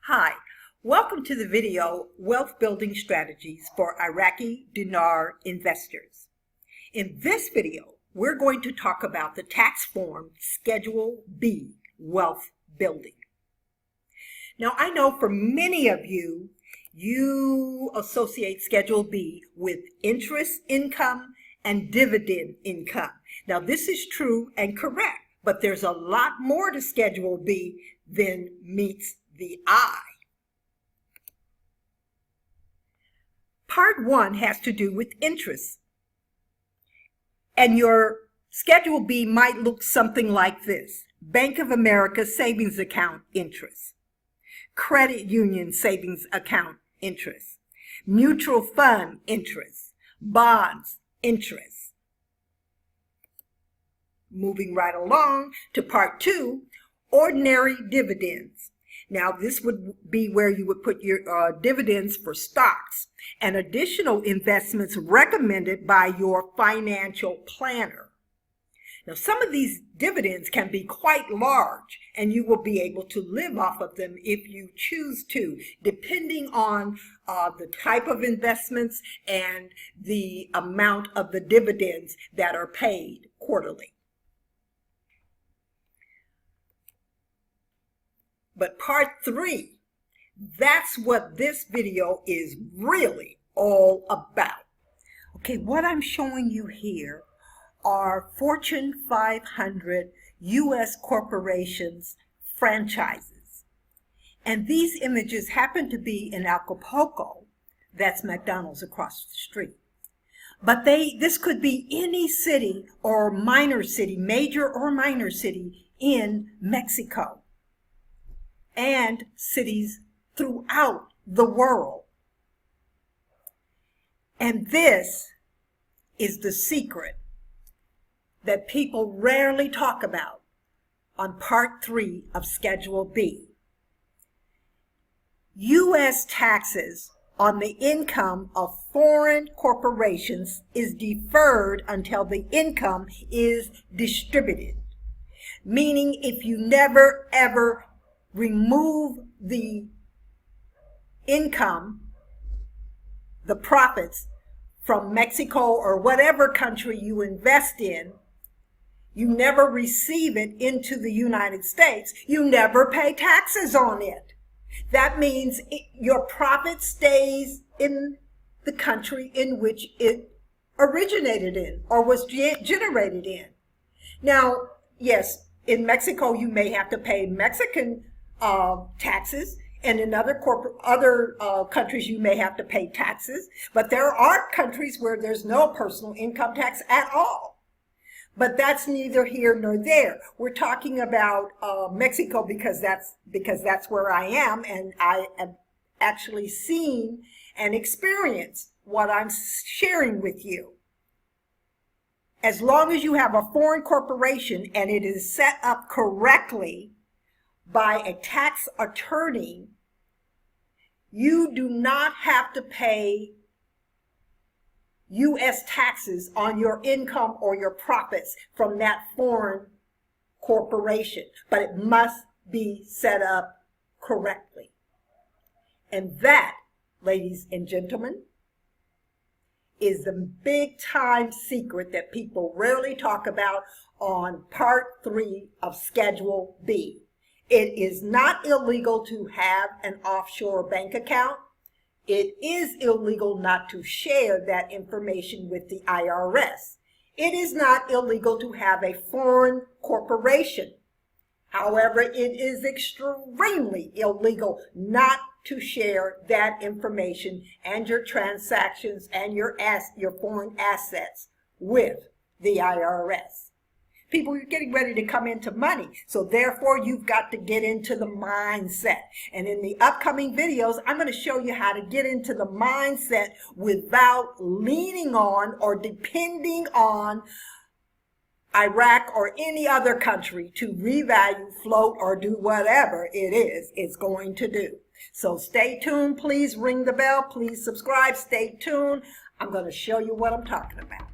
Hi, welcome to the video Wealth Building Strategies for Iraqi Dinar Investors. In this video, we're going to talk about the tax form Schedule B, Wealth Building. Now, I know for many of you, you associate Schedule B with interest income and dividend income. Now, this is true and correct, but there's a lot more to Schedule B than meets the eye. Part 1 has to do with interest. And your Schedule B might look something like this: Bank of America savings account interest, credit union savings account interest, mutual fund interest, bonds interest. Moving right along to Part 2, ordinary dividends. Now, this would be where you would put your dividends for stocks and additional investments recommended by your financial planner. Now, some of these dividends can be quite large, and you will be able to live off of them if you choose to, depending on the type of investments and the amount of the dividends that are paid quarterly. But Part 3, that's what this video is really all about. Okay, what I'm showing you here are Fortune 500 U.S. corporations franchises. And these images happen to be in Acapulco. That's McDonald's across the street. But this could be any city or minor city, major or minor city in Mexico, and cities throughout the world. And this is the secret that people rarely talk about on Part 3 of Schedule B. U.S. taxes on the income of foreign corporations is deferred until the income is distributed. Meaning, if you never ever remove the income, the profits from Mexico or whatever country you invest in, you never receive it into the United States, you never pay taxes on it. That means your profit stays in the country in which it originated in or was generated in. Now, yes, in Mexico you may have to pay Mexican taxes, and in other countries you may have to pay taxes, but there are countries where there's no personal income tax at all. But that's neither here nor there. We're talking about Mexico because that's where I am, and I have actually seen and experienced what I'm sharing with you. As long as you have a foreign corporation and it is set up correctly by a tax attorney, you do not have to pay U.S. taxes on your income or your profits from that foreign corporation, but it must be set up correctly. And that, ladies and gentlemen, is the big time secret that people rarely talk about on Part 3 of Schedule B. It is not illegal to have an offshore bank account. It is illegal not to share that information with the IRS. It is not illegal to have a foreign corporation. However, it is extremely illegal not to share that information and your transactions and your foreign assets with the IRS. People are getting ready to come into money, so therefore you've got to get into the mindset. And in the upcoming videos, I'm going to show you how to get into the mindset without leaning on or depending on Iraq or any other country to revalue, float, or do whatever it is it's going to do. So stay tuned. Please ring the bell. Please subscribe. Stay tuned. I'm going to show you what I'm talking about.